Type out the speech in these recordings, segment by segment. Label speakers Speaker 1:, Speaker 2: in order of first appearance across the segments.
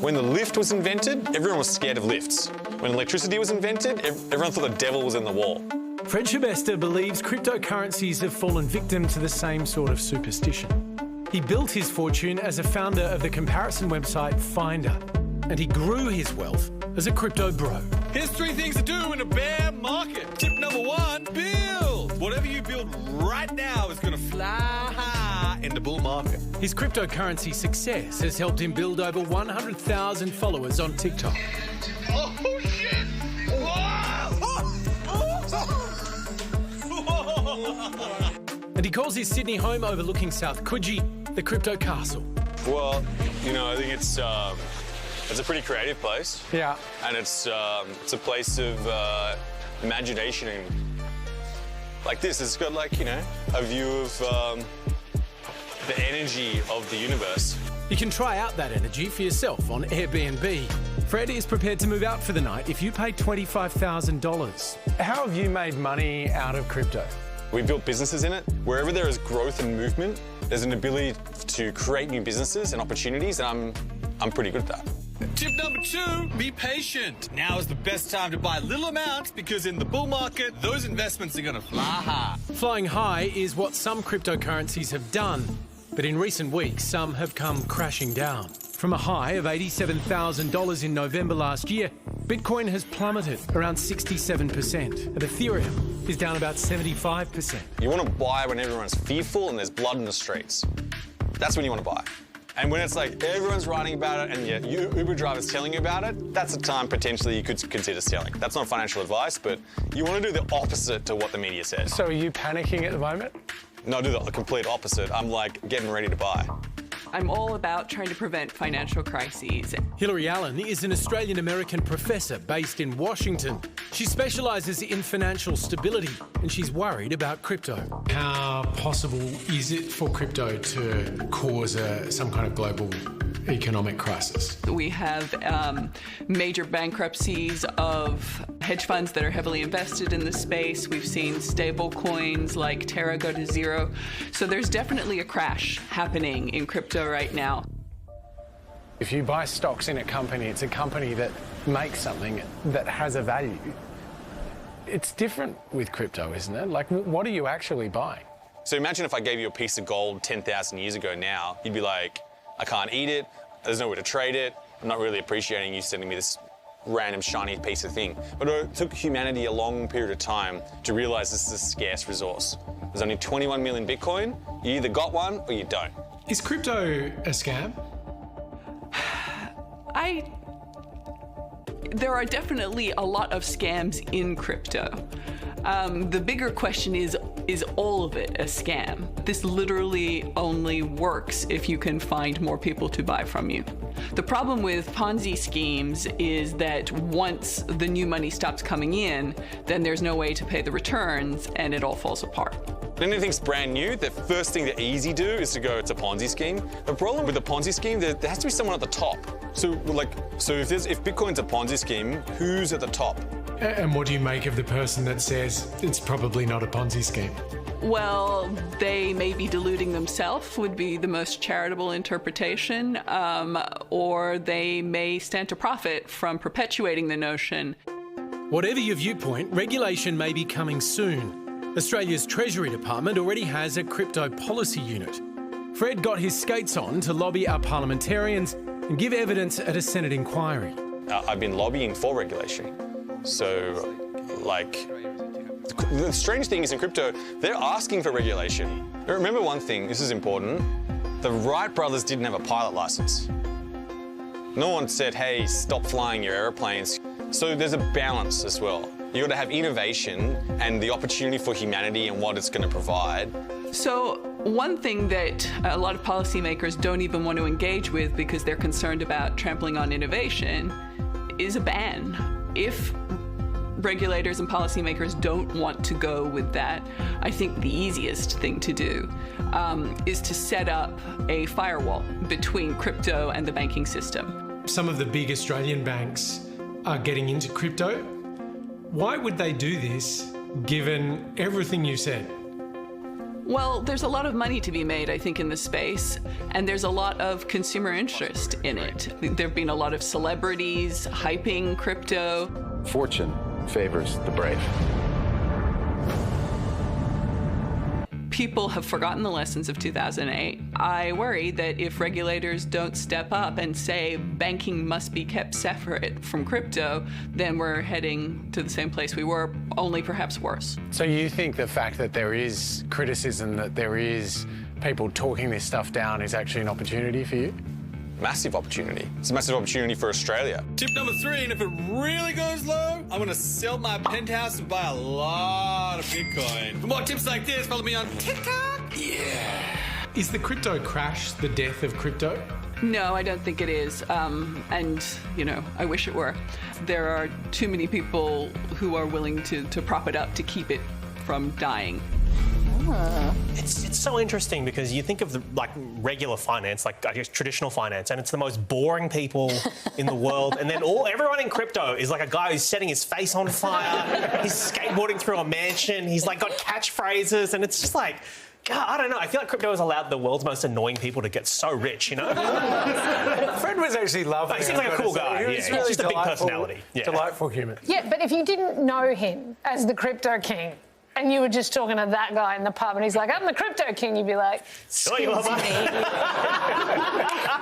Speaker 1: When the lift was invented, everyone was scared of lifts. When electricity was invented, everyone thought the devil was in the wall.
Speaker 2: Fred Schebesta believes cryptocurrencies have fallen victim to the same sort of superstition. He built his fortune as a founder of the comparison website Finder, and he grew his wealth as a crypto bro.
Speaker 3: Here's 3 things to do in a bear market. Tip number 1, build. Whatever you build right now is going to fly high in the bull market.
Speaker 2: His cryptocurrency success has helped him build over 100,000 followers on TikTok.
Speaker 3: Oh, shit!
Speaker 2: And he calls his Sydney home overlooking South Coogee the Crypto Castle.
Speaker 1: Well, you know, I think it's a pretty creative place.
Speaker 2: Yeah.
Speaker 1: And it's a place of imagination. And like this, it's got like, you know, a view of the energy of the universe.
Speaker 2: You can try out that energy for yourself on Airbnb. Fred is prepared to move out for the night if you pay $25,000. How have you made money out of crypto?
Speaker 1: We built businesses in it. Wherever there is growth and movement, there's an ability to create new businesses and opportunities, and I'm pretty good at that.
Speaker 3: Tip number 2, be patient. Now is the best time to buy little amounts because in the bull market, those investments are going to fly high.
Speaker 2: Flying high is what some cryptocurrencies have done, but in recent weeks, some have come crashing down. From a high of $87,000 in November last year, Bitcoin has plummeted around 67%, and Ethereum is down about 75%.
Speaker 1: You want to buy when everyone's fearful and there's blood in the streets. That's when you want to buy. And when it's like everyone's writing about it and your Uber driver's telling you about it, that's a time potentially you could consider selling. That's not financial advice, but you want to do the opposite to what the media says.
Speaker 2: So are you panicking at the moment?
Speaker 1: No, I do the complete opposite. I'm like getting ready to buy.
Speaker 4: I'm all about trying to prevent financial crises.
Speaker 2: Hilary Allen is an Australian-American professor based in Washington. She specialises in financial stability and she's worried about crypto. How possible is it for crypto to cause some kind of global economic crisis?
Speaker 4: We have major bankruptcies of hedge funds that are heavily invested in the space. We've seen stable coins like Terra go to zero. So there's definitely a crash happening in crypto right now.
Speaker 2: If you buy stocks in a company, it's a company that makes something that has a value. It's different with crypto, isn't it? Like, what are you actually buying?
Speaker 1: So imagine if I gave you a piece of gold 10,000 years ago now, you'd be like, I can't eat it, there's nowhere to trade it, I'm not really appreciating you sending me this random shiny piece of thing. But it took humanity a long period of time to realize this is a scarce resource. There's only 21 million Bitcoin, you either got one or you don't.
Speaker 2: Is crypto a scam?
Speaker 4: There are definitely a lot of scams in crypto. The bigger question is all of it a scam? This literally only works if you can find more people to buy from you. The problem with Ponzi schemes is that once the new money stops coming in, then there's no way to pay the returns and it all falls apart.
Speaker 1: When anything's brand new, the first thing the easy do is to go, it's a Ponzi scheme. The problem with the Ponzi scheme, there has to be someone at the top. So if Bitcoin's a Ponzi scheme, who's at the top?
Speaker 2: And what do you make of the person that says it's probably not a Ponzi scheme?
Speaker 4: Well, they may be deluding themselves would be the most charitable interpretation, or they may stand to profit from perpetuating the notion.
Speaker 2: Whatever your viewpoint, regulation may be coming soon. Australia's Treasury Department already has a crypto policy unit. Fred got his skates on to lobby our parliamentarians and give evidence at a Senate inquiry.
Speaker 1: I've been lobbying for regulation. So, like, the strange thing is in crypto, they're asking for regulation. But remember one thing, this is important, the Wright brothers didn't have a pilot license. No one said, hey, stop flying your airplanes. So there's a balance as well. You got to have innovation and the opportunity for humanity and what it's going to provide.
Speaker 4: So one thing that a lot of policymakers don't even want to engage with because they're concerned about trampling on innovation is a ban. If regulators and policymakers don't want to go with that, I think the easiest thing to do is to set up a firewall between crypto and the banking system.
Speaker 2: Some of the big Australian banks are getting into crypto. Why would they do this, given everything you said?
Speaker 4: Well, there's a lot of money to be made, I think, in this space, and there's a lot of consumer interest in it. There have been a lot of celebrities hyping crypto.
Speaker 5: Fortune favors the brave.
Speaker 4: People have forgotten the lessons of 2008. I worry that if regulators don't step up and say banking must be kept separate from crypto, then we're heading to the same place we were, only perhaps worse.
Speaker 2: So you think the fact that there is criticism, that there is people talking this stuff down is actually an opportunity for you?
Speaker 1: Massive opportunity. It's a massive opportunity for Australia.
Speaker 3: Tip number 3, and if it really goes low, I'm gonna sell my penthouse and buy a lot of Bitcoin. For more tips like this, follow me on TikTok. Yeah.
Speaker 2: Is the crypto crash the death of crypto?
Speaker 4: No, I don't think it is. And, you know, I wish it were. There are too many people who are willing to prop it up to keep it from dying.
Speaker 6: It's so interesting because you think of the, like, regular finance, like, I guess traditional finance, and it's the most boring people in the world. And then everyone in crypto is like a guy who's setting his face on fire. He's skateboarding through a mansion. He's like got catchphrases, and it's just like, God, I don't know. I feel like crypto has allowed the world's most annoying people to get so rich, you know?
Speaker 2: Fred was actually lovely.
Speaker 6: He seems like a cool guy.
Speaker 2: He
Speaker 6: Yeah.
Speaker 2: was really
Speaker 6: He's just a big personality. Yeah.
Speaker 2: Delightful human.
Speaker 7: Yeah, but if you didn't know him as the crypto king, and you were just talking to that guy in the pub, and he's like, I'm the crypto king, you'd be like,
Speaker 6: Sure you are, mate.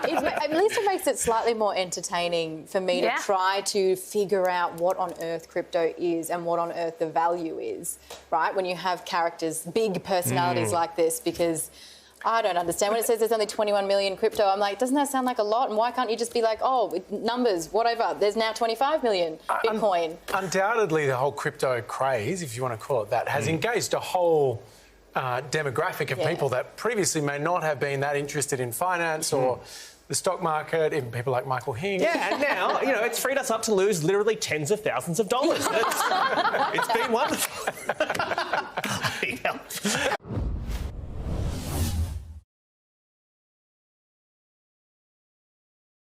Speaker 8: At least it makes it slightly more entertaining for me to try to figure out what on earth crypto is and what on earth the value is, right? When you have characters, big personalities like this, because I don't understand. When it says there's only 21 million crypto, I'm like, doesn't that sound like a lot? And why can't you just be like, oh, with numbers, whatever, there's now 25 million Bitcoin?
Speaker 2: Undoubtedly, the whole crypto craze, if you want to call it that, has engaged a whole demographic of people that previously may not have been that interested in finance or the stock market, even people like Michael Hing.
Speaker 6: Yeah, and now, you know, it's freed us up to lose literally tens of thousands of dollars. It's been wonderful.